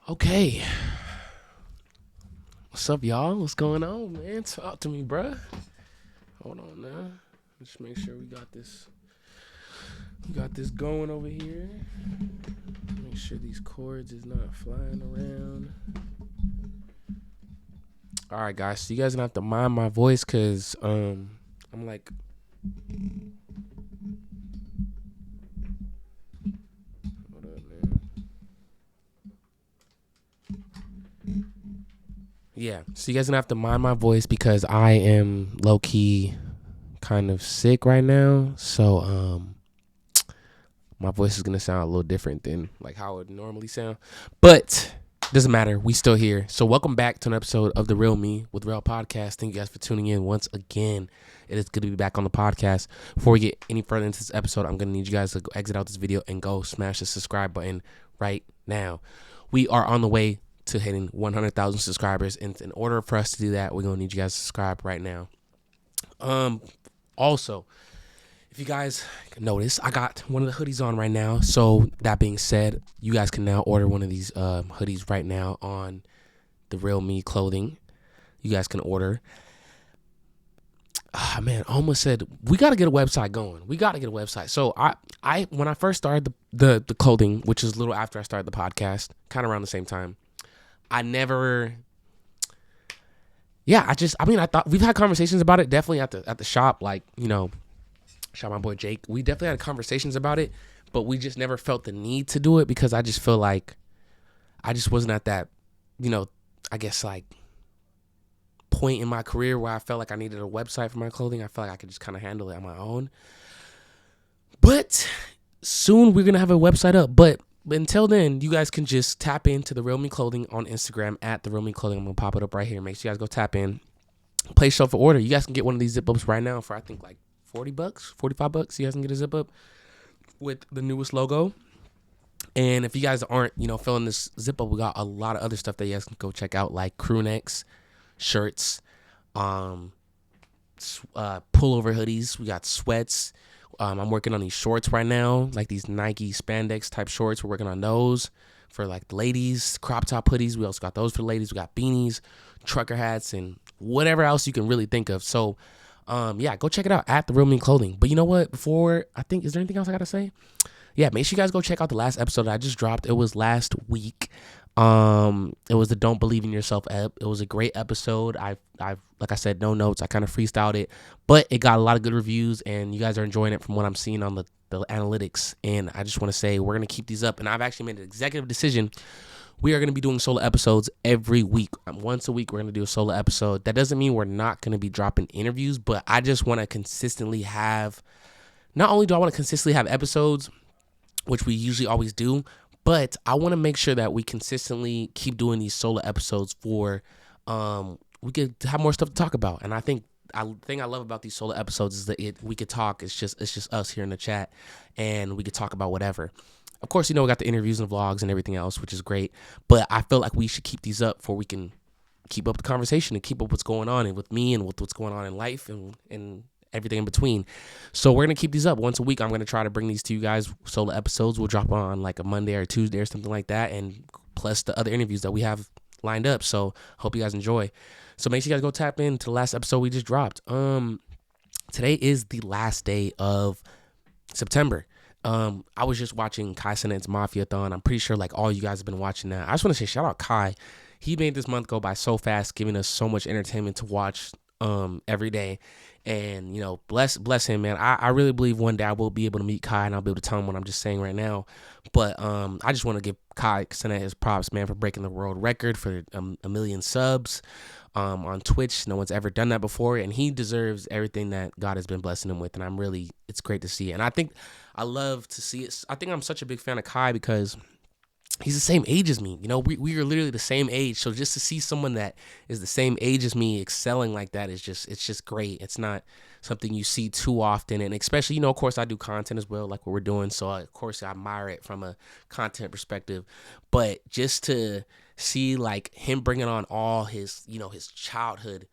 Okay. What's up, y'all? What's going on, man? Talk to me, bruh. Hold on now. Let's make sure we got this. We got this going over here. Make sure these cords is not flying around. All right, guys. So you guys gonna have to mind my voice, cause I'm like. Hold up, man. Yeah. So you guys gonna have to mind my voice because I am low key kind of sick right now. So my voice is gonna sound a little different than like how it would normally sound. But doesn't matter. We still here. So welcome back to an episode of The Real Me with Real Podcast. Thank you guys for tuning in once again. It is good to be back on the podcast. Before we get any further into this episode, I'm gonna need you guys to go exit out this video and go smash the subscribe button right now. We are on the way to hitting 100,000 subscribers, and in order for us to do that, we're gonna need you guys to subscribe right now. Also, if you guys notice, I got one of the hoodies on right now. So that being said, you guys can now order one of these hoodies right now on the Real Me clothing. You guys can order. Man, I almost said we got to get a website going. We got to get a website. So I when I first started the clothing, which is a little after I started the podcast, kind of around the same time, I never. Yeah, I thought we've had conversations about it definitely at the shop, like, shout out my boy Jake. We definitely had conversations about it, but we just never felt the need to do it because I just feel like I just wasn't at that, I guess like point in my career where I felt like I needed a website for my clothing. I felt like I could just kind of handle it on my own. But soon we're gonna have a website up. But until then, you guys can just tap into the Real Me Clothing on Instagram at the Real Me Clothing. I'm gonna pop it up right here. Make sure you guys go tap in, place yourself for order. You guys can get one of these zip ups right now for I think like $40, $45. You guys can get a zip up with the newest logo. And if you guys aren't, feeling this zip up, we got a lot of other stuff that you guys can go check out, like crew necks, shirts, pullover hoodies. We got sweats. I'm working on these shorts right now, like these Nike spandex type shorts. We're working on those for like the ladies, crop top hoodies. We also got those for the ladies. We got beanies, trucker hats, and whatever else you can really think of. So, yeah, go check it out at the Real Me Clothing. But you know what? Is there anything else I gotta say? Yeah, make sure you guys go check out the last episode that I just dropped. It was last week. It was the Don't Believe in Yourself ep. It was a great episode. I've like I said, no notes. I kind of freestyled it, but it got a lot of good reviews, and you guys are enjoying it from what I'm seeing on the analytics. And I just want to say we're gonna keep these up. And I've actually made an executive decision. We are going to be doing solo episodes every week. Once a week, we're going to do a solo episode. That doesn't mean we're not going to be dropping interviews, but I just want to consistently have, not only do I want to consistently have episodes, which we usually always do, but I want to make sure that we consistently keep doing these solo episodes for, we could have more stuff to talk about. And I think the thing I love about these solo episodes is that we could talk. It's just us here in the chat, and we could talk about whatever. Of course, we got the interviews and vlogs and everything else, which is great. But I feel like we should keep these up for we can keep up the conversation and keep up what's going on and with me and with what's going on in life and everything in between. So we're going to keep these up once a week. I'm going to try to bring these to you guys. Solo episodes will drop on like a Monday or Tuesday or something like that. And plus the other interviews that we have lined up. So hope you guys enjoy. So make sure you guys go tap into the last episode we just dropped. Today is the last day of September. I was just watching Kai Cenat's Mafia-thon. I'm pretty sure like all you guys have been watching that. I just want to say shout out Kai. He made this month go by so fast, giving us so much entertainment to watch every day. And, bless him, man. I really believe one day I will be able to meet Kai and I'll be able to tell him what I'm just saying right now. But I just want to give Kai Cenat his props, man, for breaking the world record for a million subs on Twitch. No one's ever done that before, and he deserves everything that God has been blessing him with. And it's great to see it. And I think I love to see it. I think I'm such a big fan of Kai because he's the same age as me. We are literally the same age. So just to see someone that is the same age as me excelling like that it's just great. It's not something you see too often. And especially, of course I do content as well, like what we're doing. So of course I admire it from a content perspective, but just to see like him bringing on all his, his childhood,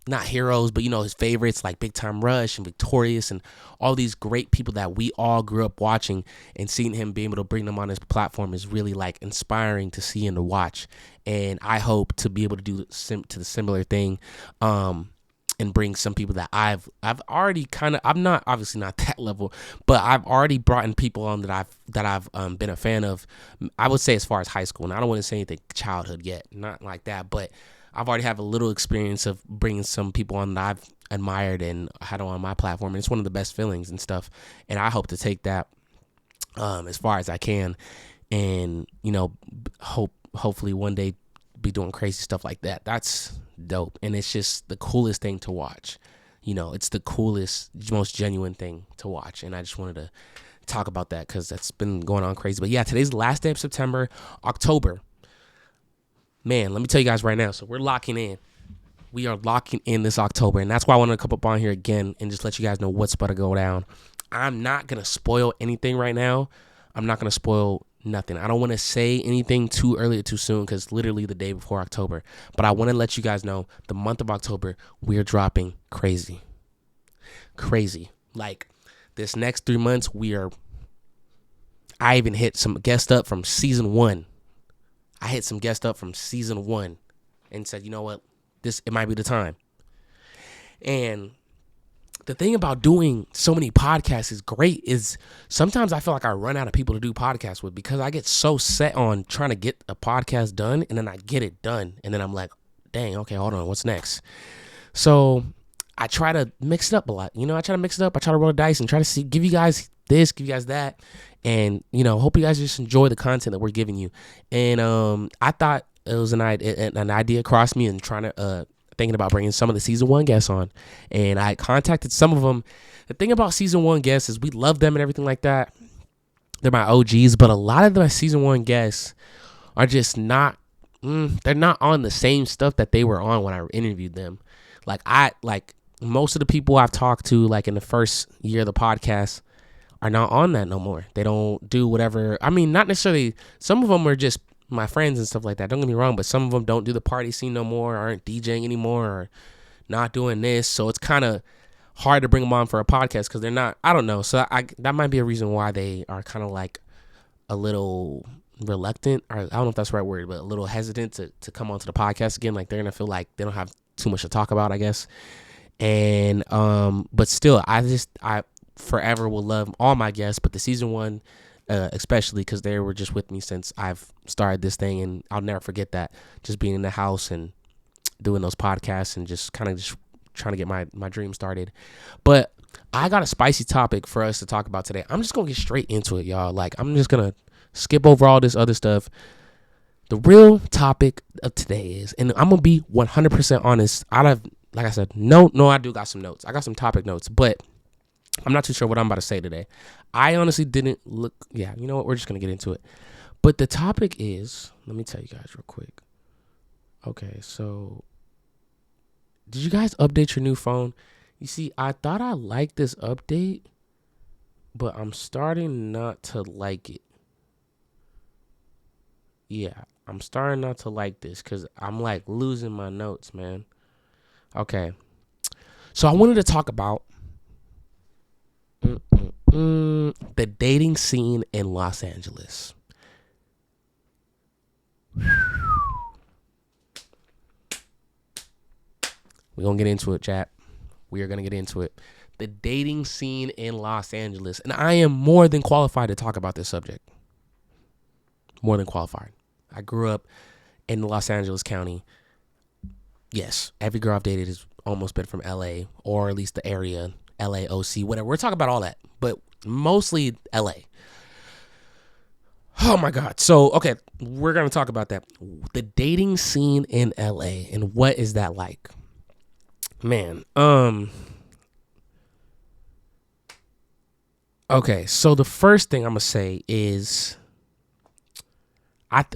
not heroes, but his favorites like Big Time Rush and Victorious and all these great people that we all grew up watching, and seeing him be able to bring them on his platform is really like inspiring to see and to watch. And I hope to be able to do the similar thing, and bring some people that I've already I'm not obviously not that level, but I've already brought in people on that I've been a fan of. I would say as far as high school, and I don't want to say anything childhood yet, not like that, but I've already have a little experience of bringing some people on that I've admired and had on my platform, and it's one of the best feelings and stuff. And I hope to take that as far as I can, and hopefully one day be doing crazy stuff like that. That's dope, and it's just the coolest thing to watch. It's the coolest, most genuine thing to watch, and I just wanted to talk about that because that's been going on crazy. But yeah, today's the last day of September. October, man, let me tell you guys right now. So we're locking in. We are locking in this October, and that's why I wanted to come up on here again and just let you guys know what's about to go down. I'm not going to spoil anything right now. I'm not going to spoil nothing. I don't want to say anything too early or too soon because literally the day before October. But I want to let you guys know the month of October, we're dropping crazy. Crazy. Like this next 3 months, I even hit some guest up from season 1. I hit some guest up from season 1 and said, you know what? It might be the time. And the thing about doing so many podcasts is great is sometimes I feel like I run out of people to do podcasts with because I get so set on trying to get a podcast done, and then I get it done. And then I'm like, dang, okay, hold on. What's next? So I try to mix it up a lot. I try to mix it up. I try to roll the dice and try to give you guys this, give you guys that. And, hope you guys just enjoy the content that we're giving you. And I thought it was an idea crossed me and thinking about bringing some of the season 1 guests on. And I contacted some of them. The thing about season 1 guests is we love them and everything like that. They're my OGs, but a lot of my season 1 guests are just not, they're not on the same stuff that they were on when I interviewed them. Like most of the people I've talked to, like in the first year of the podcast, are not on that no more. They don't do whatever. I mean, not necessarily. Some of them are just my friends and stuff like that. Don't get me wrong, but some of them don't do the party scene no more, aren't DJing anymore, or not doing this. So it's kind of hard to bring them on for a podcast because they're not. I don't know. So that might be a reason why they are kind of like a little reluctant, or I don't know if that's the right word, but a little hesitant to come onto the podcast again. Like they're gonna feel like they don't have too much to talk about, I guess. And but still, I forever will love all my guests, but the season 1 especially because they were just with me since I've started this thing, and I'll never forget that, just being in the house and doing those podcasts and just kind of just trying to get my dream started. But I got a spicy topic for us to talk about today. I'm just gonna get straight into it, y'all. Like I'm just gonna skip over all this other stuff. The real topic of today is, and I'm gonna be 100% honest, like I said, no, I do got some notes. I got some topic notes, but I'm not too sure what I'm about to say today. I honestly didn't look. Yeah, you know what? We're just going to get into it. But the topic is, let me tell you guys real quick. Okay, so did you guys update your new phone? You see, I thought I liked this update, but I'm starting not to like it. Yeah, I'm starting not to like this because I'm like losing my notes, man. Okay, so I wanted to talk about the dating scene in Los Angeles. We're going to get into it, chat. We are going to get into it. The dating scene in Los Angeles. And I am more than qualified to talk about this subject. More than qualified. I grew up in Los Angeles County. Yes, every girl I've dated has almost been from LA, or at least the area. LA, OC, whatever. We're talking about all that, but mostly LA. Oh my God. So, okay, we're going to talk about that. The dating scene in LA and what is that like? Man, okay, so the first thing I'm going to say is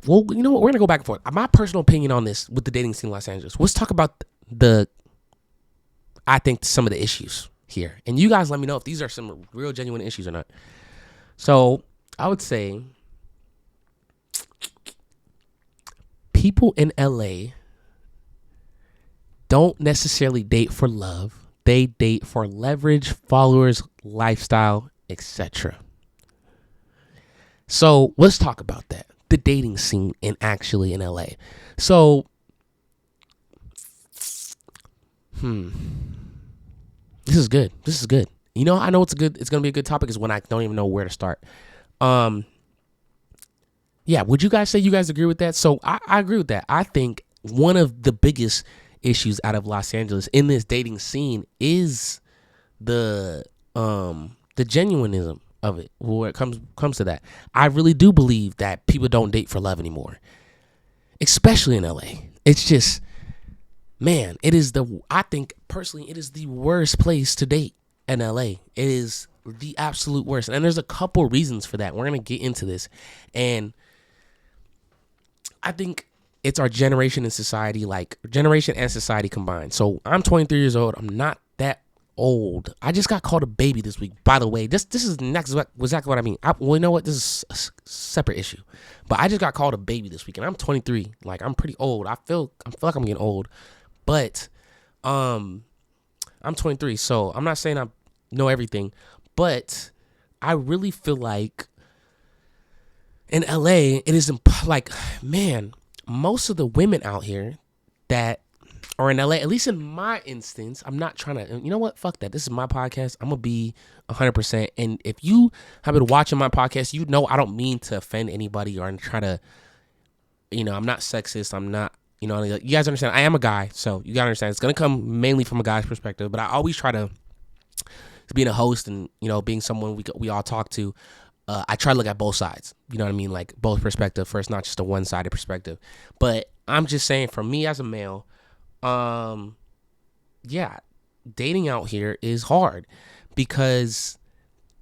well, you know what? We're going to go back and forth. My personal opinion on this with the dating scene in Los Angeles. Let's talk about I think some of the issues here. And you guys let me know if these are some real genuine issues or not. So I would say people in LA don't necessarily date for love. They date for leverage, followers, lifestyle, etc. So let's talk about that. The dating scene in LA. So, this is good. You know, I know it's going to be a good topic is when I don't even know where to start. Yeah, would you guys say you guys agree with that? So I agree with that. I think one of the biggest issues out of Los Angeles in this dating scene is the genuinism of it where it comes to that. I really do believe that people don't date for love anymore, especially in LA. It's just, man, I think personally it is the worst place to date in LA. It is the absolute worst. And there's a couple reasons for that. We're going to get into this. And I think it's our generation and society, like generation and society combined. So I'm 23 years old. I'm not that old. I just got called a baby this week. By the way, this is exactly what I mean. Well, you know what? This is a separate issue. But I just got called a baby this week, and I'm 23. Like, I'm pretty old. I feel like I'm getting old. But I'm 23, so I'm not saying I know everything. But I really feel like in LA, it is like, man, most of the women out here that are in LA, at least in my instance, I'm not trying to, you know what? Fuck that. This is my podcast. I'm going to be 100%. And if you have been watching my podcast, you know I don't mean to offend anybody or try to, you know, I'm not sexist. I'm not, you know, you guys understand. I am a guy, so you got to understand. It's going to come mainly from a guy's perspective, but I always try to, being a host and, you know, being someone we all talk to, I try to look at both sides. You know what I mean? Like both perspective first, not just a one-sided perspective. But I'm just saying, for me as a male, yeah, dating out here is hard because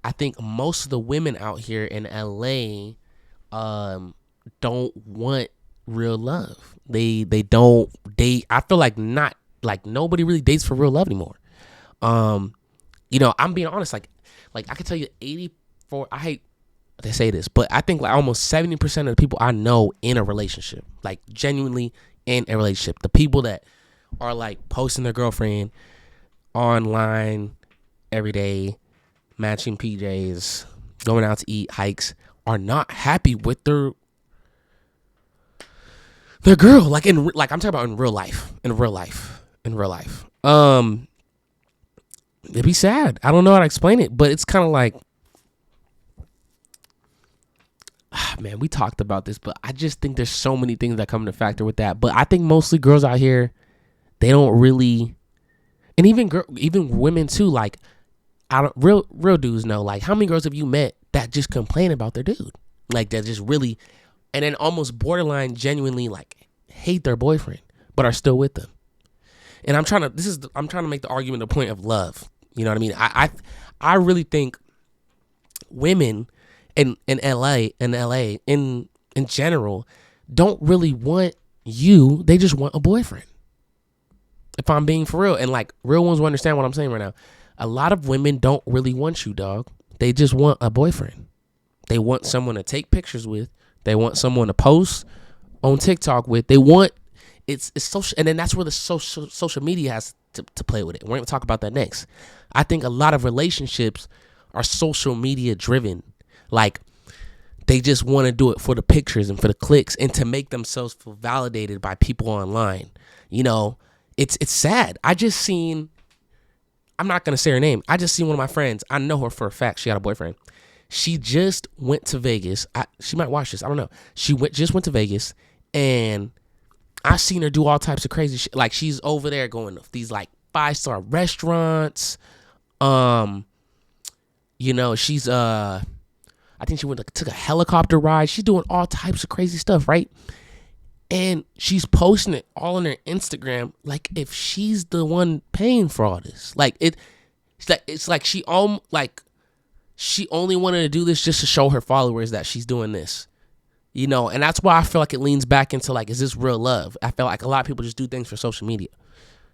I think most of the women out here in LA don't want real love. They don't date. I feel like nobody really dates for real love anymore. You know, I'm being honest, like I can tell you 84, I hate to say this, but I think like almost 70% of the people I know in a relationship, like genuinely in a relationship, the people that are like posting their girlfriend online every day, matching PJs, going out to eat, hikes, are not happy with their girl. Like I'm talking about in real life. It'd be sad. I don't know how to explain it, but it's kind of like, man, we talked about this, but I just think there's so many things that come into factor with that. But I think mostly girls out here, they don't really, and even women too. Like, real dudes know. Like, how many girls have you met that just complain about their dude? Like, that just really, and then almost borderline genuinely like hate their boyfriend, but are still with them. And I'm trying to make the argument a point of love. You know what I mean? I really think women in LA in general don't really want you. They just want a boyfriend. If I'm being for real, and like real ones will understand what I'm saying right now. A lot of women don't really want you, dog. They just want a boyfriend. They want someone to take pictures with. They want someone to post on TikTok with. They want it's social, and then that's where the social media has to play with it. We're going to talk about that next. I think a lot of relationships are social media driven. Like, they just want to do it for the pictures and for the clicks and to make themselves feel validated by people online. You know, it's sad. I'm not going to say her name. I just seen one of my friends. I know her for a fact. She got a boyfriend. She just went to Vegas. She might watch this. I don't know. She just went to Vegas, and I seen her do all types of crazy shit. Like, she's over there going to these like 5-star restaurants. You know, she's I think she took a helicopter ride. She's doing all types of crazy stuff, right? And she's posting it all on her Instagram, like if she's the one paying for all this. Like it's like she only wanted to do this just to show her followers that she's doing this. You know, and that's why I feel like it leans back into like, is this real love? I feel like a lot of people just do things for social media.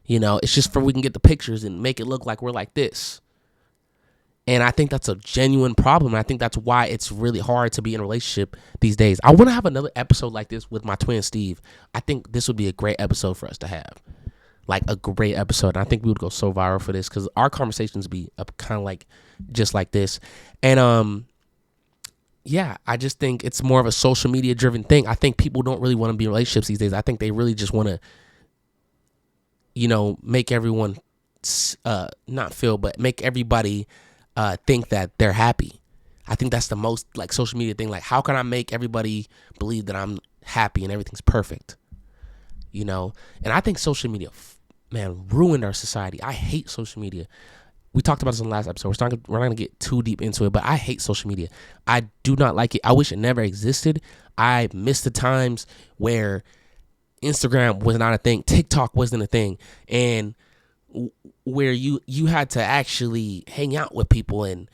You know, it's just we can get the pictures and make it look like we're like this. And I think that's a genuine problem. I think that's why it's really hard to be in a relationship these days. I want to have another episode like this with my twin, Steve. I think this would be a great episode for us to have. like a great episode. And I think we would go so viral for this because our conversations be kind of like just like this. And yeah, I just think it's more of a social media driven thing. I think people don't really want to be in relationships these days. I think they really just want to, make everyone not feel, but make everybody think that they're happy. I think that's the most like social media thing. Like, how can I make everybody believe that I'm happy and everything's perfect? And I think social media, man, ruined our society. I hate social media. We talked about this in the last episode. We're not going to get too deep into it, but I hate social media. I do not like it. I wish it never existed. I miss the times where Instagram was not a thing. TikTok wasn't a thing. And where you had to actually hang out with people and,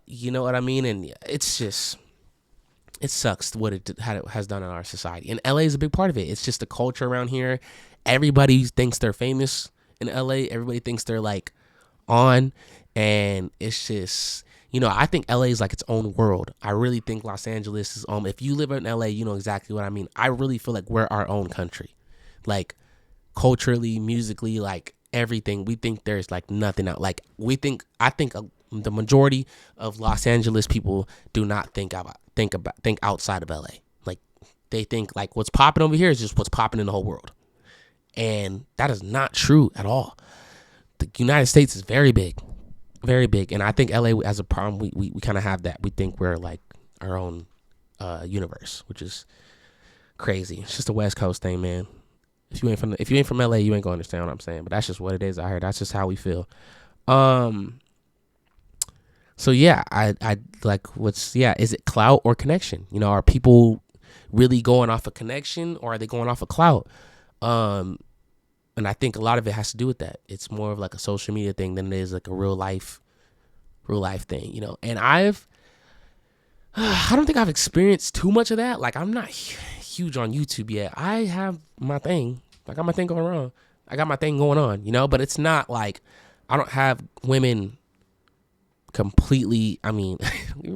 you know what I mean? And it's just, it sucks what it has done in our society. And LA is a big part of it. It's just the culture around here. Everybody thinks they're famous in LA. Everybody thinks they're like on. And it's just, I think LA is like its own world. I really think Los Angeles is if you live in LA, you know exactly what I mean. I really feel like we're our own country. Like culturally, musically, like everything. We think there's like nothing out. Like I think the majority of Los Angeles people do not think outside of LA. Like they think like what's popping over here is just what's popping in the whole world. And that is not true at all. The United States is very big. Very big. And I think LA as a problem, we kind of have that. We think we're like our own universe, which is crazy. It's just a West Coast thing, man. If you ain't from LA, you ain't gonna understand what I'm saying. But that's just what it is out here. That's just how we feel. So yeah, I like is it clout or connection? Are people really going off a connection or are they going off a clout? And I think a lot of it has to do with that. It's more of like a social media thing than it is like a real life thing, And I don't think I've experienced too much of that. Like I'm not huge on YouTube yet. I have my thing. I got my thing going on. I got my thing going on, but it's not like I don't have women completely, I mean, we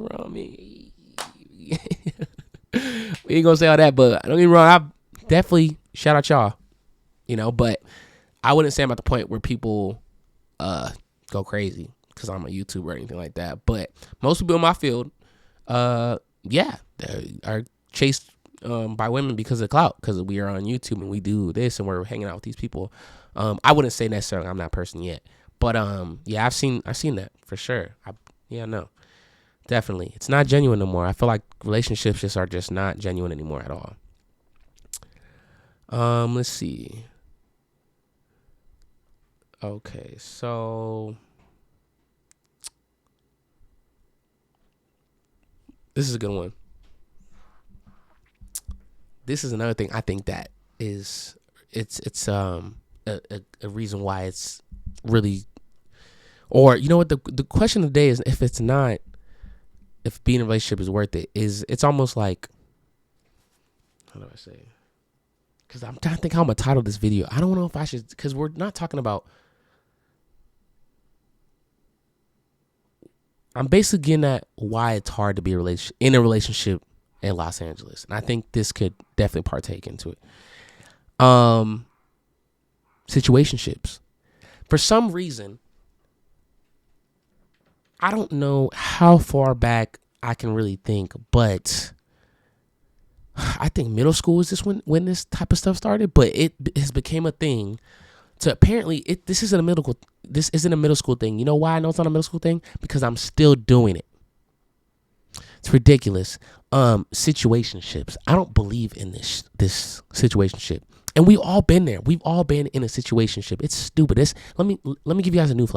ain't gonna say all that, but don't get me wrong, I definitely shout out y'all, but I wouldn't say I'm at the point where people go crazy because I'm a YouTuber or anything like that. But most people in my field, they are chased by women because of clout, because we are on YouTube and we do this and we're hanging out with these people. I wouldn't say necessarily I'm that person yet. But I've seen that for sure. No, definitely. It's not genuine no more. I feel like relationships are just not genuine anymore at all. Let's see. Okay, so this is a good one. This is another thing I think that is it's a reason why it's really. Or you know what, the question of the day is if being in a relationship is worth it. It's almost like, how do I say? Because I'm trying to think how I'm gonna title this video. I don't know if I should, because we're not talking about. I'm basically getting at why it's hard to be in a relationship in Los Angeles, and I think this could definitely partake into it. Situationships. For some reason, I don't know how far back I can really think, but I think middle school is this when this type of stuff started, but it has become a thing. So apparently this isn't a middle school thing. You know why I know it's not a middle school thing? Because I'm still doing it. It's ridiculous. Situationships. I don't believe in this situationship. And we've all been there. We've all been in a situationship. It's stupid. Let me give you guys a news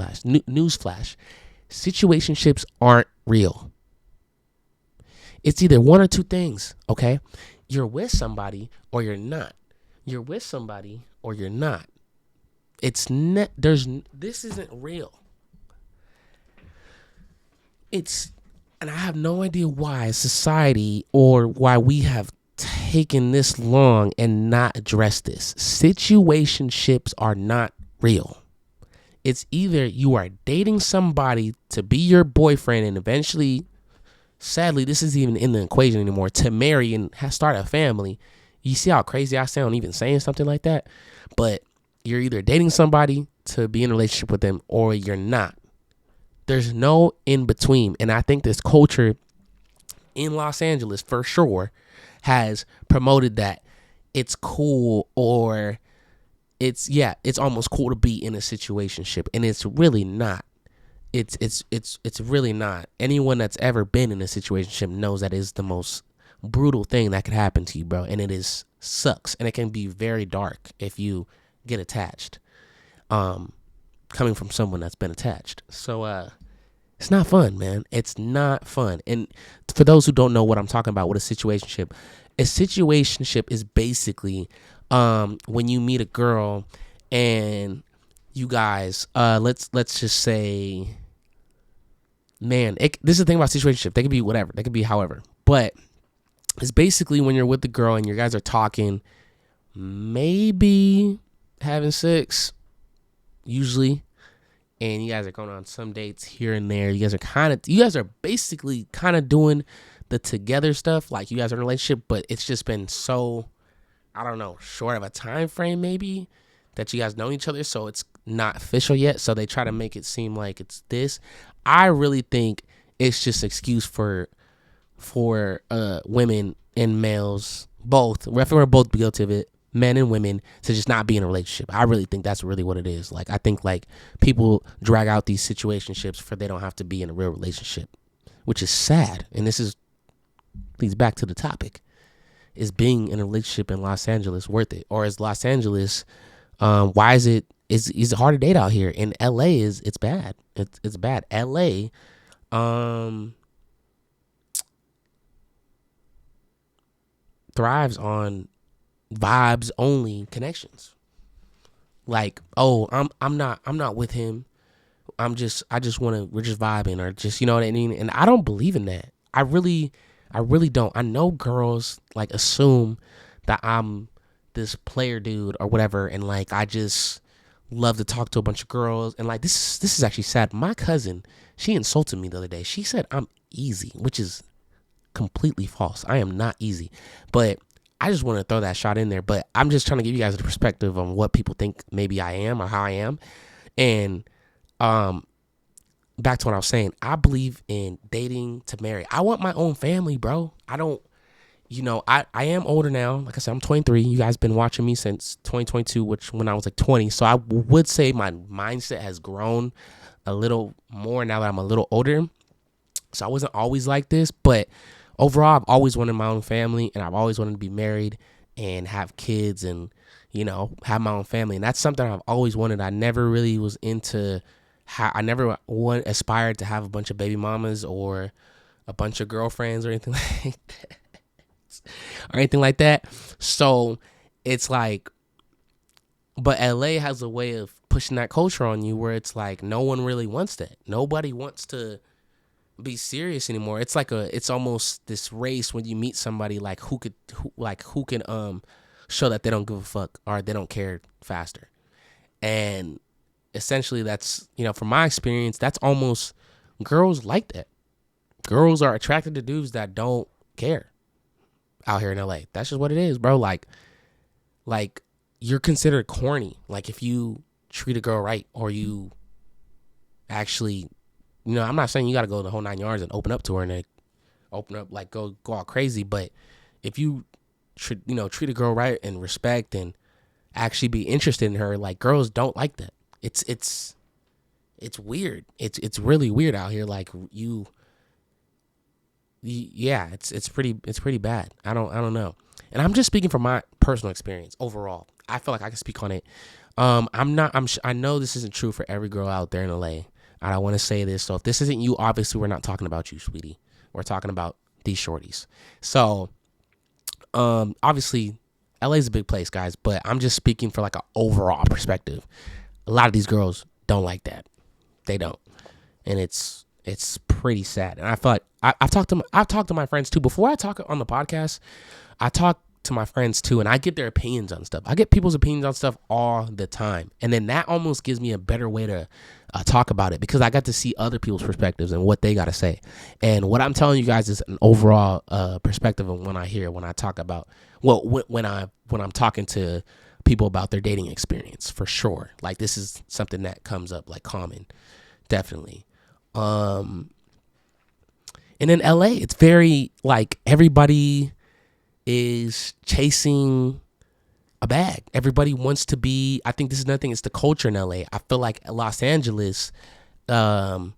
flash. Situationships aren't real. It's either one or two things, okay? You're with somebody or you're not. You're with somebody or you're not. This isn't real. And I have no idea why society or why we have taken this long and not addressed this. Situationships are not real. It's either you are dating somebody to be your boyfriend and eventually, sadly, this isn't even in the equation anymore, to marry and start a family. You see how crazy I sound even saying something like that? But you're either dating somebody to be in a relationship with them or you're not. There's no in between. And I think this culture in Los Angeles for sure has promoted that it's cool, or it's almost cool to be in a situationship, and it's really not. It's really not. Anyone that's ever been in a situationship knows that is the most brutal thing that could happen to you, bro, and sucks, and it can be very dark if you get attached. Coming from someone that's been attached. So it's not fun, man. It's not fun. And for those who don't know what I'm talking about with a situationship is basically when you meet a girl and you guys, let's just say, man, this is the thing about situationship. They could be whatever. They could be however. But it's basically when you're with the girl and you guys are talking, maybe having sex, usually, and you guys are going on some dates here and there. You guys are basically kind of doing the together stuff, like you guys are in a relationship, but it's just been so, I don't know, short of a time frame maybe that you guys know each other, so it's not official yet. So they try to make it seem like it's this. I really think it's just an excuse for women and males both. We're both guilty of it, men and women, to just not be in a relationship. I really think that's really what it is. Like, I think like people drag out these situationships for they don't have to be in a real relationship, which is sad. And this leads back to the topic: is being in a relationship in Los Angeles worth it, or is Los Angeles? Why is it hard to date out here? In LA it's bad. It's bad. LA, thrives on vibes only connections. Like, oh, I'm not with him. we're just vibing, or just, you know what I mean? And I don't believe in that. I really don't. I know girls like assume that I'm this player dude or whatever, and like I just love to talk to a bunch of girls, and like this is actually sad. My cousin, she insulted me the other day. She said I'm easy, which is completely false. I am not easy, but I just want to throw that shot in there. But I'm just trying to give you guys a perspective on what people think maybe I am or how I am. And back to what I was saying, I believe in dating to marry. I want my own family, bro. I don't, I am older now. Like I said, I'm 23. You guys been watching me since 2022, which when I was like 20. So I would say my mindset has grown a little more now that I'm a little older. So I wasn't always like this, but overall, I've always wanted my own family, and I've always wanted to be married and have kids and, have my own family. And that's something I've always wanted. I never really was into I never aspired to have a bunch of baby mamas or a bunch of girlfriends or anything like that. So it's like, but LA has a way of pushing that culture on you where it's like no one really wants that. Nobody wants to be serious anymore. It's like it's almost this race when you meet somebody like who can show that they don't give a fuck or they don't care faster. And essentially that's, from my experience, that's almost, girls like that. Girls are attracted to dudes that don't care out here in LA. That's just what it is, bro. Like you're considered corny. Like if you treat a girl right, or you actually, I'm not saying you got to go the whole 9 yards and open up to her and open up, like go all crazy. But if you treat a girl right and respect and actually be interested in her, like girls don't like that. It's weird. It's really weird out here. Like it's pretty bad. I don't know. And I'm just speaking from my personal experience overall. I feel like I can speak on it. I know this isn't true for every girl out there in LA. I don't want to say this. So if this isn't you, obviously we're not talking about you, sweetie. We're talking about these shorties. So, obviously LA is a big place, guys, but I'm just speaking for like an overall perspective. A lot of these girls don't like that. They don't. And it's pretty sad. And I feel like I've talked to my friends too. Before I talk on the podcast, I talk to my friends too, and I get their opinions on stuff. I get people's opinions on stuff all the time. And then that almost gives me a better way to talk about it, because I got to see other people's perspectives and what they got to say. And what I'm telling you guys is an overall perspective of when I talk about, when I'm talking to people about their dating experience for sure. Like this is something that comes up like common, definitely. And in LA, it's very like everybody is chasing a bag. Everybody wants to be. I think this is another thing. It's the culture in LA. I feel like Los Angeles has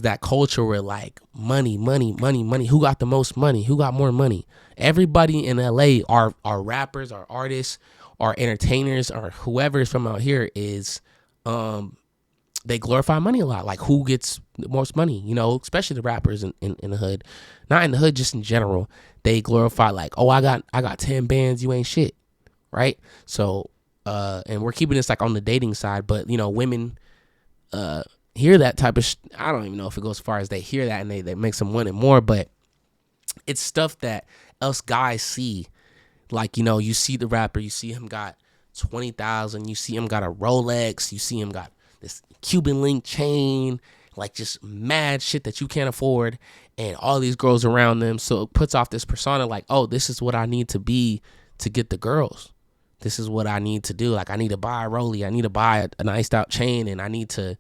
that culture where like money. Who got the most money? Who got more money? Everybody in LA are rappers, are artists, are entertainers, or whoever is from out here is they glorify money a lot. Like who gets the most money, you know, especially the rappers in the hood. Not in the hood, just in general. They glorify like, oh, I got 10 bands, you ain't shit. Right? So and we're keeping this like on the dating side, but you know, women hear that type of I don't even know if it goes as far as they hear that and they makes them want it more, but it's stuff that us guys see. Like, you know, you see the rapper, you see him got 20,000, you see him got a Rolex, you see him got this Cuban link chain, like just mad shit that you can't afford, and all these girls around them. So it puts off this persona like, oh, this is what I need to be to get the girls. This is what I need to do. Like I need to buy a Rollie, I need to buy an iced out chain, and I need to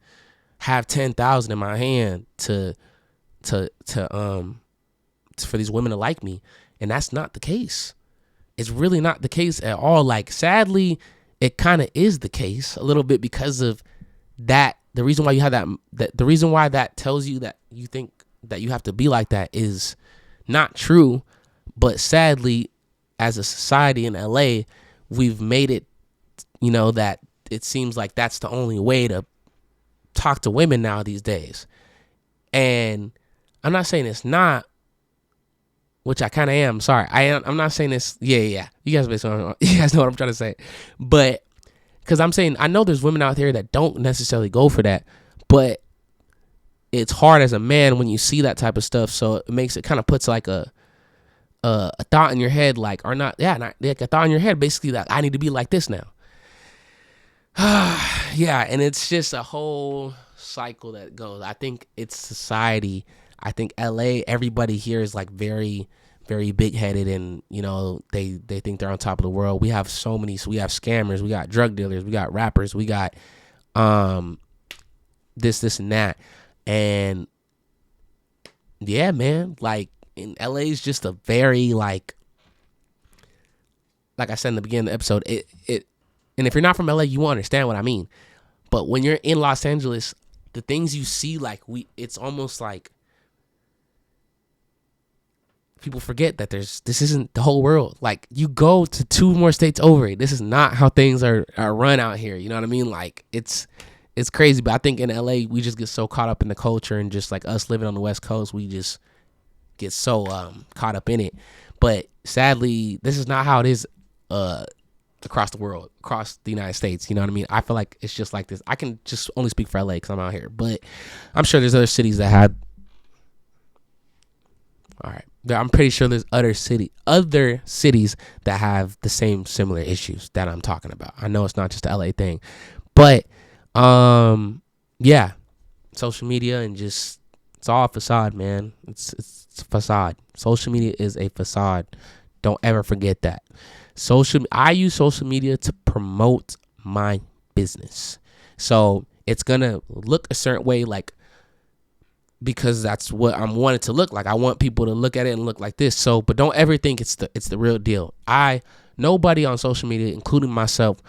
have 10,000 in my hand to for these women to like me. And that's not the case. It's really not the case at all. Like sadly, it kind of is the case a little bit because of that. The reason why you have that the reason why that tells you that you think that you have to be like that is not true. But sadly, as a society in LA, we've made it, you know, that it seems like that's the only way to talk to women now these days. And I'm not saying it's not, which I kind of am. Sorry, I'm not saying this. Yeah. You guys know what I'm trying to say. But because I'm saying I know there's women out there that don't necessarily go for that, but it's hard as a man when you see that type of stuff. So it makes it kind of puts like a thought in your head, like or not, not like a thought in your head, basically like I need to be like this now. Yeah, and it's just a whole cycle that goes. I think it's society. I think LA, everybody here is like very, very big headed, and you know they think they're on top of the world. We have we have scammers, we got drug dealers, we got rappers, we got this and that, and yeah, man, like in LA is just a very like I said in the beginning of the episode, it and if you're not from LA, you won't understand what I mean. But when you're in Los Angeles, the things you see, like it's almost like people forget that this isn't the whole world. Like you go to 2 more states over. This is not how things are run out here. You know what I mean? Like it's crazy. But I think in LA, we just get so caught up in the culture, and just like us living on the West Coast, we just get so caught up in it. But sadly, this is not how it is across the world, across the United States. You know what I mean? I feel like it's just like this. I can just only speak for LA because I'm out here, but I'm sure there's other cities that have. All right, I'm pretty sure there's other cities that have the same similar issues that I'm talking about. I know it's not just a LA thing, but yeah, social media and just it's all a facade, man. It's a facade. Social media is a facade. Don't ever forget that. I use social media to promote my business. So it's going to look a certain way, like, because that's what I'm wanting to look like. I want people to look at it and look like this. So, but don't ever think it's the real deal. Nobody on social media, including myself,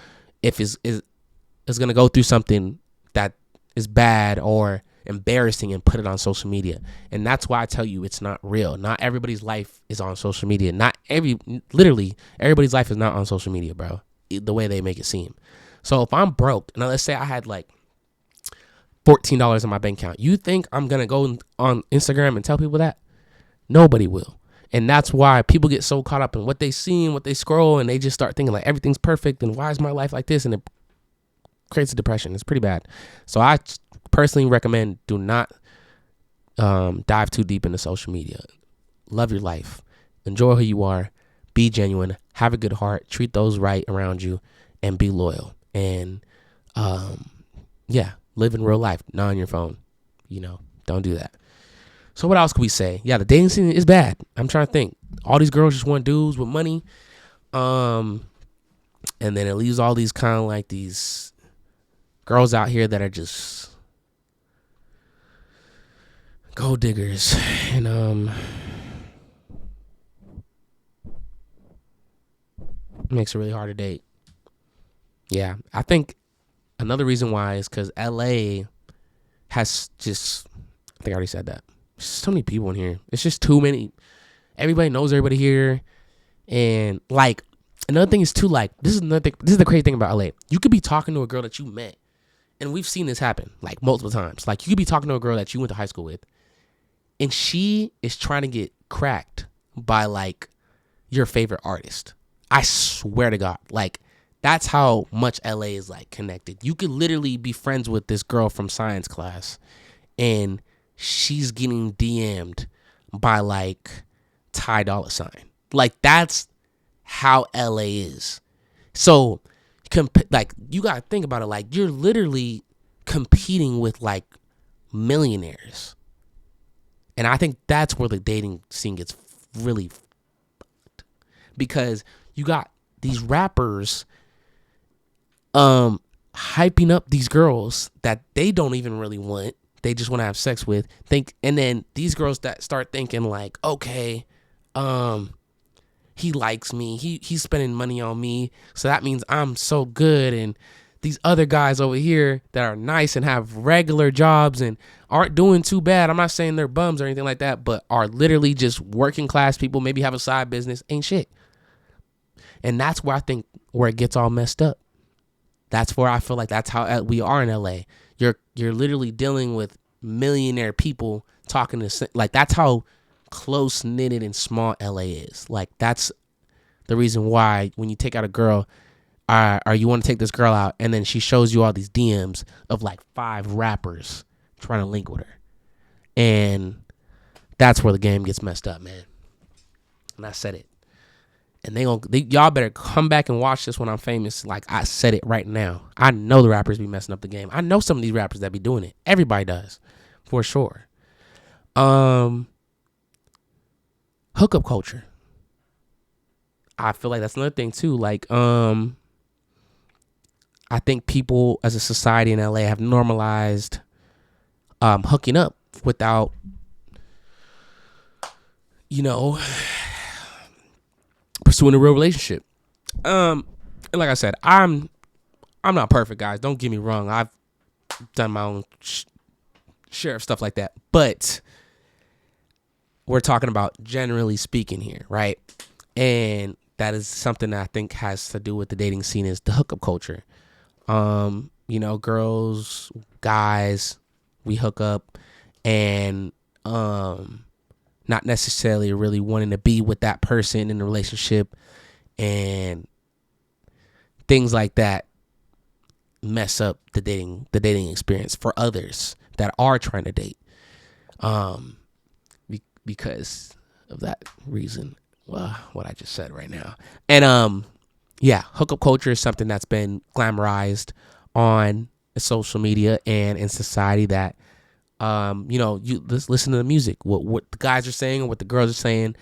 if is going to go through something that is bad or embarrassing and put it on social media. And that's why I tell you it's not real. Not everybody's life is on social media. Literally everybody's life is not on social media, bro, the way they make it seem. So if I'm broke, now let's say I had like $14 in my bank account, you think I'm gonna go on Instagram and tell people that? Nobody will. And that's why people get so caught up in what they see and what they scroll, and they just start thinking like everything's perfect and why is my life like this, and it creates a depression. It's pretty bad. So I personally recommend do not dive too deep into social media. Love your life. Enjoy who you are. Be genuine. Have a good heart. Treat those right around you, and be loyal. And live in real life, not on your phone. You know, don't do that. So what else can we say? Yeah, the dating scene is bad. I'm trying to think. All these girls just want dudes with money. Um, and then it leaves all these kind of like these girls out here that are just gold diggers, and it makes it really hard to date. Yeah, I think another reason why is because LA has just, I think I already said that. There's so many people in here. It's just too many. Everybody knows everybody here. And like, another thing is too, like, this is another thing. This is the crazy thing about LA. You could be talking to a girl that you met, and we've seen this happen like multiple times. Like, you could be talking to a girl that you went to high school with, and she is trying to get cracked by like your favorite artist. I swear to God. Like, that's how much LA is like connected. You could literally be friends with this girl from science class, and she's getting DM'd by like Ty Dolla Sign. Like, that's how LA is. So, like, you gotta think about it. Like, you're literally competing with like millionaires, and I think that's where the dating scene gets really fucked, because you got these rappers hyping up these girls that they don't even really want. They just want to have sex with. And then these girls that start thinking like, okay, he likes me. He's spending money on me, so that means I'm so good. And these other guys over here that are nice and have regular jobs and aren't doing too bad. I'm not saying they're bums or anything like that, but are literally just working class people, maybe have a side business, ain't shit. And that's where I think where it gets all messed up. That's where I feel like that's how we are in LA. You're literally dealing with millionaire people talking to, like, that's how close knitted and small LA is. Like, that's the reason why when you take out a girl, or you want to take this girl out, and then she shows you all these DMs of like 5 rappers trying to link with her, and that's where the game gets messed up, man. And I said it. And y'all better come back and watch this when I'm famous. Like, I said it right now. I know the rappers be messing up the game. I know some of these rappers that be doing it. Everybody does, for sure. Hookup culture. I feel like that's another thing too. Like, I think people as a society in LA have normalized hooking up without, pursuing a real relationship. And like I said, I'm not perfect, guys. Don't get me wrong. I've done my own share of stuff like that. But we're talking about generally speaking here, right? And that is something that I think has to do with the dating scene, is the hookup culture. Girls, guys, we hook up, and not necessarily really wanting to be with that person in a relationship, and things like that mess up the dating experience for others that are trying to date, because of that reason. Well, what I just said right now. And yeah, hookup culture is something that's been glamorized on social media and in society, that you listen to the music, what the guys are saying or what the girls are saying.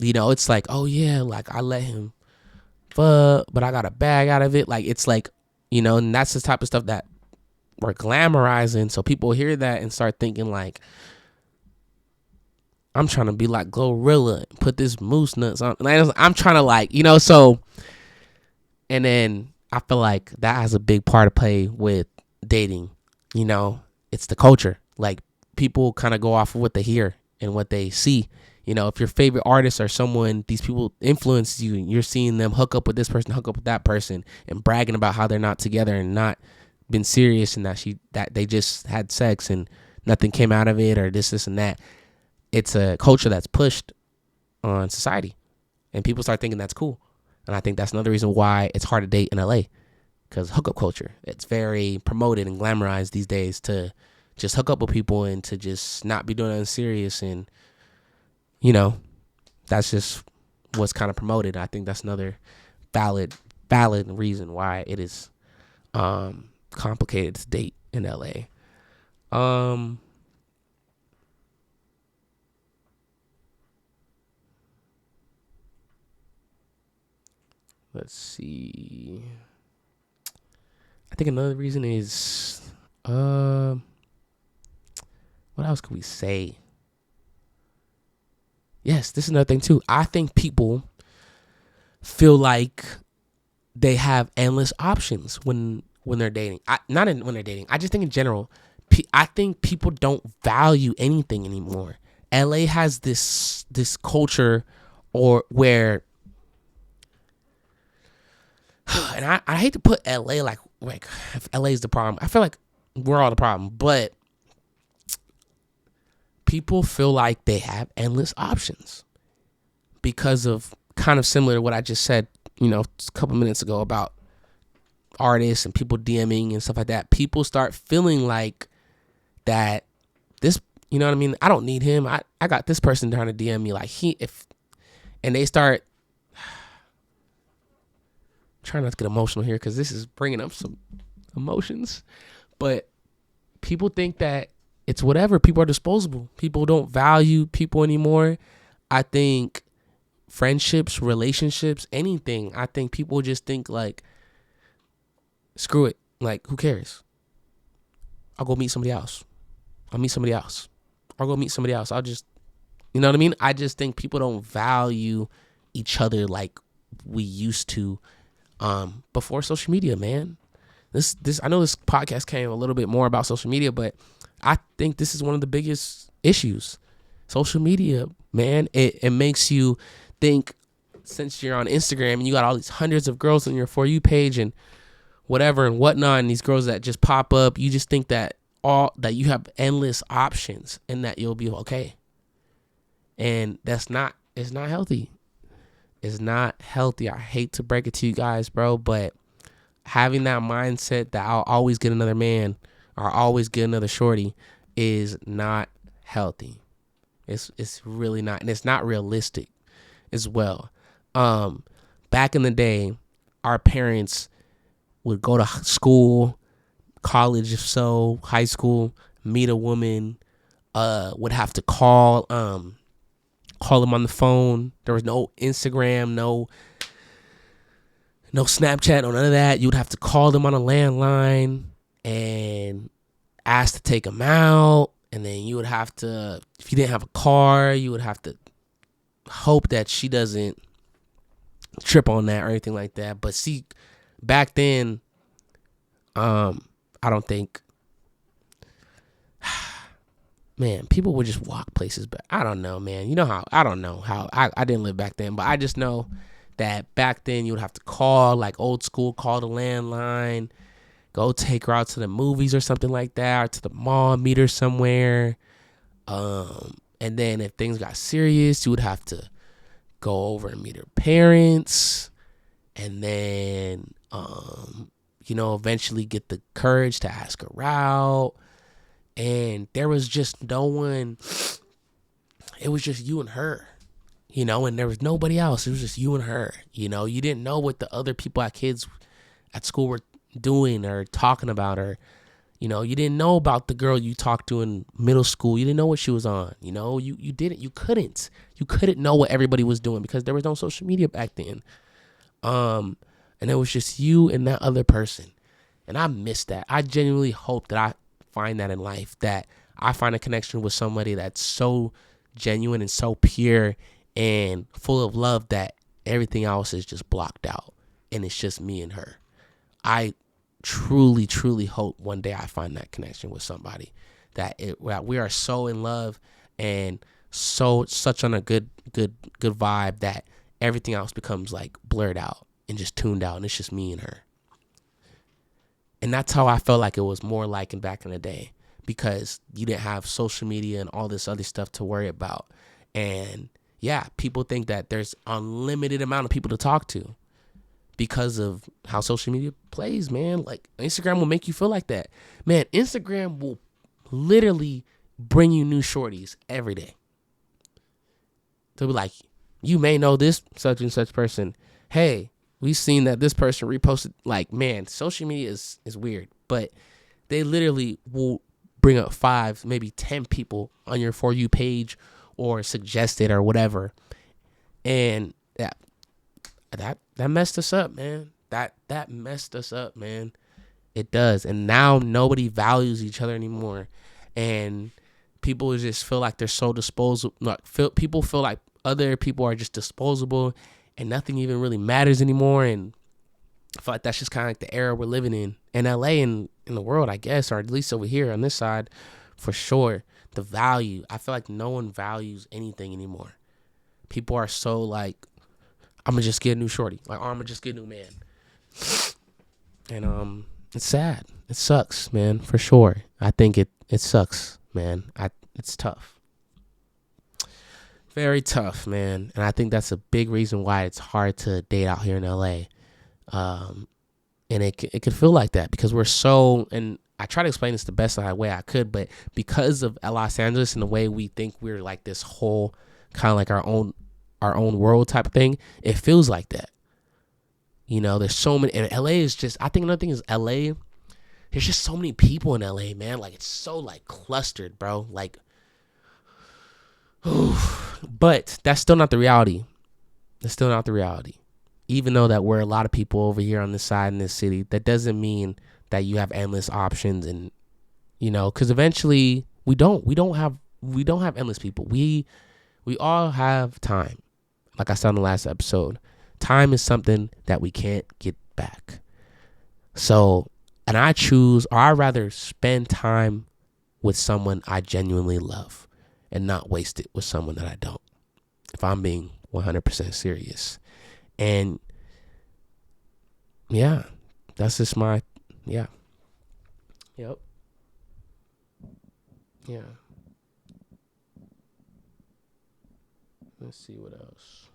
It's like, oh yeah, like I let him fuck, but I got a bag out of it. Like, it's like, and that's the type of stuff that we're glamorizing. So people hear that and start thinking like, I'm trying to be like Glorilla and put this moose nuts on. I'm trying to like, so, and then I feel like that has a big part to play with dating. It's the culture. Like, people kind of go off of what they hear and what they see. If your favorite artist or someone, these people influence you, and you're seeing them hook up with this person, hook up with that person, and bragging about how they're not together and not been serious, and that they just had sex and nothing came out of it, or this and that. It's a culture that's pushed on society, and people start thinking that's cool. And I think that's another reason why it's hard to date in LA, because hookup culture, it's very promoted and glamorized these days to just hook up with people and to just not be doing anything serious. And, that's just what's kind of promoted. I think that's another valid reason why it is complicated to date in LA. Let's see. I think another reason is, what else could we say? Yes, this is another thing too. I think people feel like they have endless options when they're dating. When they're dating. I just think in general, I think people don't value anything anymore. LA has this culture, or where, and I hate to put LA like if LA is the problem. I feel like we're all the problem, but people feel like they have endless options because of, kind of similar to what I just said, a couple minutes ago about artists and people DMing and stuff like that. People start feeling like that this, you know what I mean? I don't need him. I got this person trying to DM me, like and they start trying not to get emotional here because this is bringing up some emotions, but people think that it's whatever. People are disposable. People don't value people anymore. I think friendships, relationships, anything. I think people just think like, screw it. Like, who cares? I'll go meet somebody else. I'll meet somebody else. I'll go meet somebody else. I'll just, you know what I mean? I just think people don't value each other like we used to before social media, man. This I know this podcast came a little bit more about social media, but I think this is one of the biggest issues. Social media, man, it makes you think, since you're on Instagram and you got all these hundreds of girls on your For You page and whatever and whatnot, and these girls that just pop up, you just think that you have endless options and that you'll be okay. And it's not healthy. It's not healthy. I hate to break it to you guys, bro, but having that mindset that I'll always get another man or always get another shorty is not healthy. It's really not, and it's not realistic as well. Back in the day, our parents would go to school, college if so, high school, meet a woman, would have to call them on the phone. There was no Instagram, no Snapchat, no none of that. You would have to call them on a landline and ask to take them out. And then you would have to, if you didn't have a car, you would have to hope that she doesn't trip on that or anything like that. But see, back then, I don't think, man, people would just walk places. But I don't know, man. You know how, I don't know how, I didn't live back then. But I just know that back then you would have to call, like old school, call the landline, go take her out to the movies or something like that, or to the mall, meet her somewhere. And then if things got serious, you would have to go over and meet her parents. And then, eventually get the courage to ask her out. And there was just no one. It was just you and her, and there was nobody else. It was just you and her. You didn't know what the other people kids at school were doing or talking about, or you didn't know about the girl you talked to in middle school. You didn't know what she was on. You couldn't know what everybody was doing because there was no social media back then. And it was just you and that other person. And I miss that. I genuinely hope that I find that in life, that I find a connection with somebody that's so genuine and so pure and full of love that everything else is just blocked out and it's just me and her. I truly, truly hope one day I find that connection with somebody that we are so in love and such on a good vibe that everything else becomes like blurred out and just tuned out, and it's just me and her. And that's how I felt like it was more like in back in the day, because you didn't have social media and all this other stuff to worry about. And yeah, people think that there's unlimited amount of people to talk to because of how social media plays, man. Like Instagram will make you feel like that. Man, Instagram will literally bring you new shorties every day. They'll be like, you may know this such and such person. Hey, we've seen that this person reposted. Like, man, social media is weird, but they literally will bring up 5, maybe 10 people on your For You page or suggested or whatever. And that messed us up, man. That messed us up, man. It does. And now nobody values each other anymore. And people just feel like they're so disposable. People feel like other people are just disposable and nothing even really matters anymore. And I feel like that's just kind of like the era we're living in LA and in the world, I guess, or at least over here on this side, for sure. The value. I feel like no one values anything anymore. People are so like, I'm going to just get a new shorty. Like, oh, I'm going to just get a new man. And it's sad. It sucks, man, for sure. I think it sucks, man. It's tough. Very tough, man. And I think that's a big reason why it's hard to date out here in LA. And it could feel like that because we're so, and I try to explain this the best way I could, but because of Los Angeles and the way we think we're like this whole kind of like our own world type of thing, it feels like that. You know, there's so many, and LA is just, I think another thing is LA, there's just so many people in LA, man. Like, it's so like clustered, bro. Like, but that's still not the reality. That's still not the reality. Even though that we're a lot of people over here on this side in this city, that doesn't mean that you have endless options. And, you know, because eventually we don't have endless people. We all have time. Like I said in the last episode, time is something that we can't get back. So, and I'd rather spend time with someone I genuinely love and not waste it with someone that I don't, if I'm being 100% serious. And yeah, that's just my, yeah. Yep. Yeah. Let's see what else.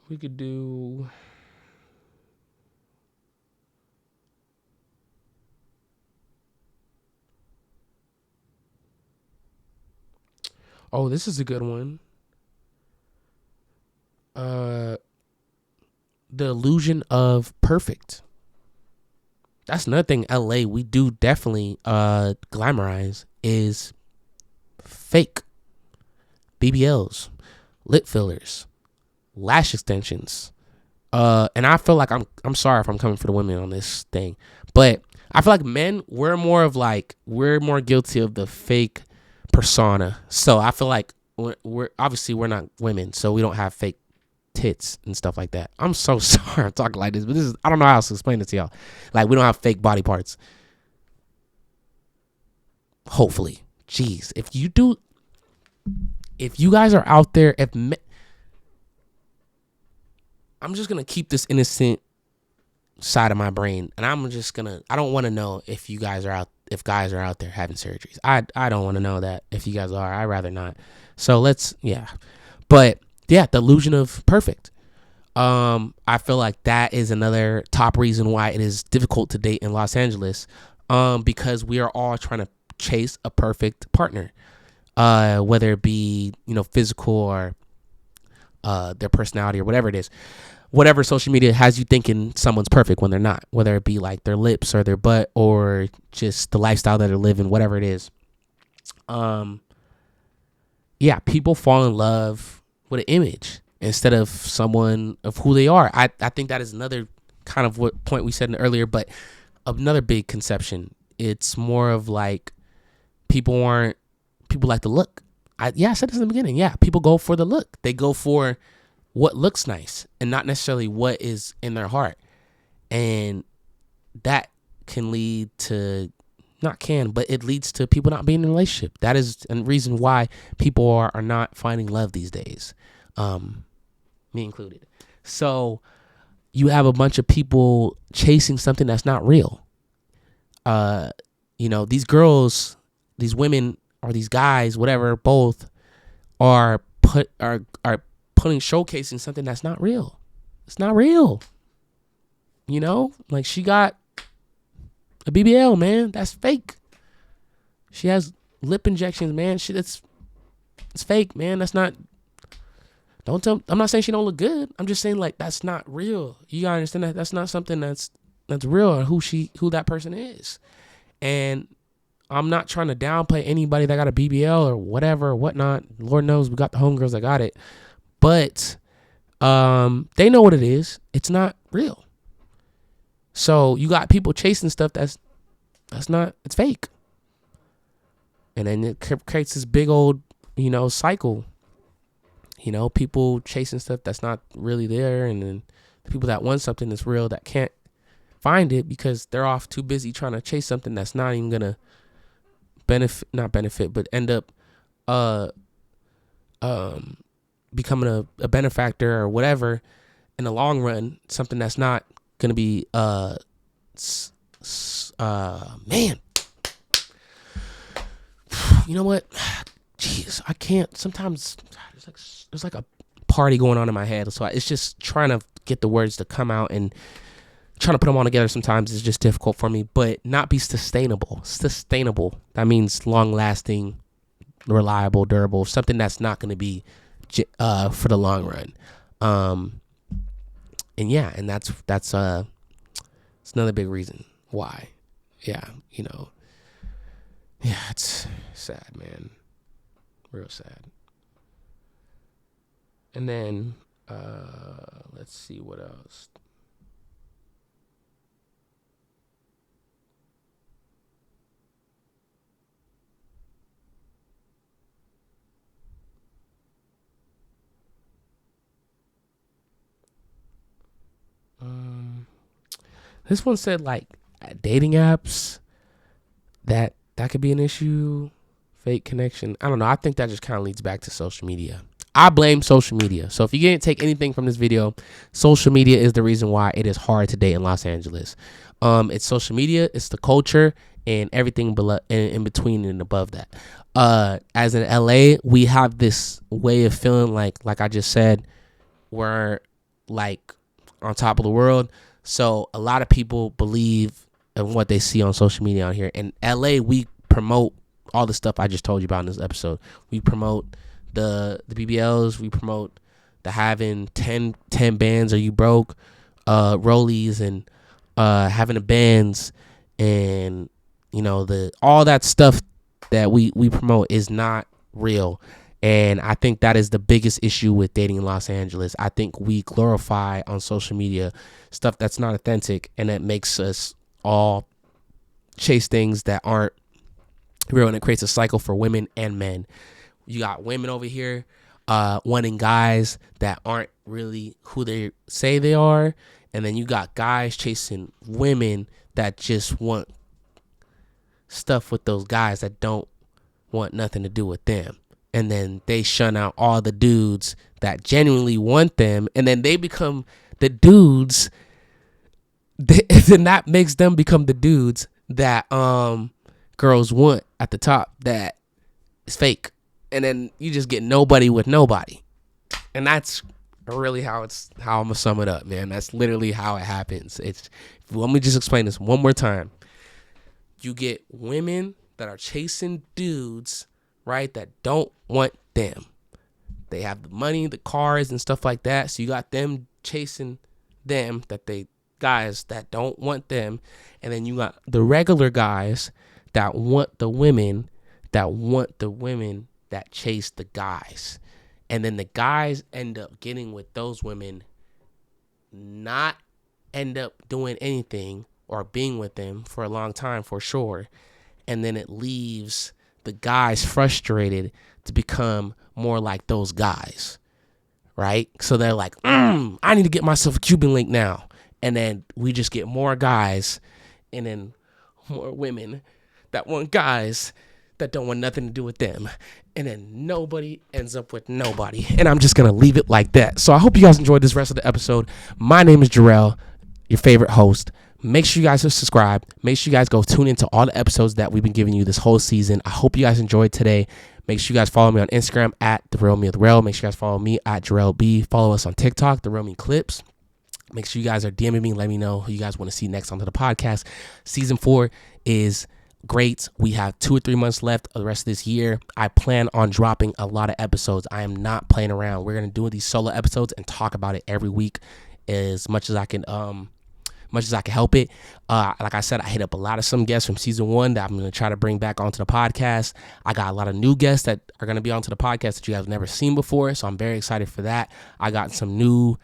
We could do, oh, this is a good one. The illusion of perfect. That's another thing LA we do definitely glamorize is fake BBLs, lip fillers, lash extensions. And I feel like I'm sorry if I'm coming for the women on this thing, but I feel like men, we're more guilty of the fake persona. So I feel like we're not women, so we don't have fake tits and stuff like that. I'm so sorry I'm talking like this, but I don't know how else to explain it to y'all. Like, we don't have fake body parts. Hopefully. Jeez. If you guys are out there, I'm just going to keep this innocent side of my brain, and I don't want to know if guys are out there having surgeries. I don't want to know that. If you guys are, I'd rather not. So but yeah, the illusion of perfect. I feel like that is another top reason why it is difficult to date in Los Angeles, because we are all trying to chase a perfect partner, whether it be, physical or their personality or whatever it is. Whatever social media has you thinking someone's perfect when they're not, whether it be like their lips or their butt or just the lifestyle that they're living, whatever it is. Yeah, people fall in love with an image instead of someone of who they are. I think that is another kind of what point we said earlier, but another big conception. It's more of like people like the look. I said this in the beginning. Yeah, people go for the look. They go for what looks nice and not necessarily what is in their heart. And that can lead to, it leads to people not being in a relationship. That is a reason why people are not finding love these days. Me included. So you have a bunch of people chasing something that's not real. These girls, these women, or these guys, whatever, both are showcasing something that's not real. It's not real. Like, she got a BBL, man. That's fake. She has lip injections, man. It's fake, man. That's not I'm not saying she don't look good. I'm just saying like that's not real. You gotta understand that that's not something that's real or who that person is. And I'm not trying to downplay anybody that got a BBL or whatever or whatnot. Lord knows we got the homegirls that got it. But they know what it is. It's not real. So you got people chasing stuff that's not, it's fake. And then it creates this big old, cycle. People chasing stuff that's not really there. And then the people that want something that's real that can't find it because they're off too busy trying to chase something that's not even going to not benefit, but end up becoming a benefactor or whatever in the long run, something that's not going to be, man, you know what? Jeez, I can't. Sometimes there's like a party going on in my head. So it's just trying to get the words to come out and trying to put them all together sometimes is just difficult for me, but not be sustainable. Sustainable. That means long lasting, reliable, durable, something that's not going to be for the long run. And yeah, and that's it's another big reason why. Yeah, yeah, it's sad, man. Real sad. And then let's see what else. This one said like dating apps that could be an issue, fake connection. I don't know. I think that just kind of leads back to social media. I blame social media. So if you didn't take anything from this video, social media is the reason why it is hard to date in Los Angeles. It's social media, it's the culture, and everything below, in between and above that. As in LA, we have this way of feeling like I just said, we're like on top of the world. So a lot of people believe in what they see on social media out here. In LA, we promote all the stuff I just told you about in this episode. We promote the BBLs. We promote the having 10 bands or you broke, rollies, and having the bands, and all that stuff that we promote is not real. And I think that is the biggest issue with dating in Los Angeles. I think we glorify on social media stuff that's not authentic, and it makes us all chase things that aren't real, and it creates a cycle for women and men. You got women over here wanting guys that aren't really who they say they are, and then you got guys chasing women that just want stuff with those guys that don't want nothing to do with them. And then they shun out all the dudes that genuinely want them. And then they become the dudes. Then that makes them become the dudes that girls want at the top that is fake. And then you just get nobody with nobody. And that's really how I'm going to sum it up, man. That's literally how it happens. Let me just explain this one more time. You get women that are chasing dudes, right, that don't want them. They have the money, the cars, and stuff like that. So you got them chasing them, guys that don't want them. And then you got the regular guys that want the women that chase the guys. And then the guys end up getting with those women, not end up doing anything or being with them for a long time for sure. And then it leaves the guys frustrated to become more like those guys, right? So they're like, I need to get myself a Cuban link now. And then we just get more guys and then more women that want guys that don't want nothing to do with them. And then nobody ends up with nobody. And I'm just going to leave it like that. So I hope you guys enjoyed this rest of the episode. My name is Jarrell, your favorite host. Make sure you guys are subscribed. Make sure you guys go tune into all the episodes that we've been giving you this whole season. I hope you guys enjoyed today. Make sure you guys follow me on Instagram at The Real Me of the Real. Make sure you guys follow me at Jarrell B. Follow us on TikTok, The Real Me Clips. Make sure you guys are DMing me. Let me know who you guys want to see next onto the podcast. Season 4 is great. We have 2 or 3 months left of the rest of this year. I plan on dropping a lot of episodes. I am not playing around. We're going to do these solo episodes and talk about it every week as much as I can help it. Like I said, I hit up a lot of some guests from season 1 that I'm going to try to bring back onto the podcast. I got a lot of new guests that are going to be onto the podcast that you guys have never seen before, so I'm very excited for that. I got some new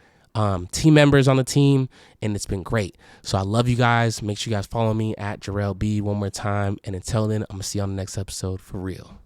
team members on the team, and it's been great. So I love you guys. Make sure you guys follow me at Jarrell B one more time. And until then, I'm going to see you on the next episode for real.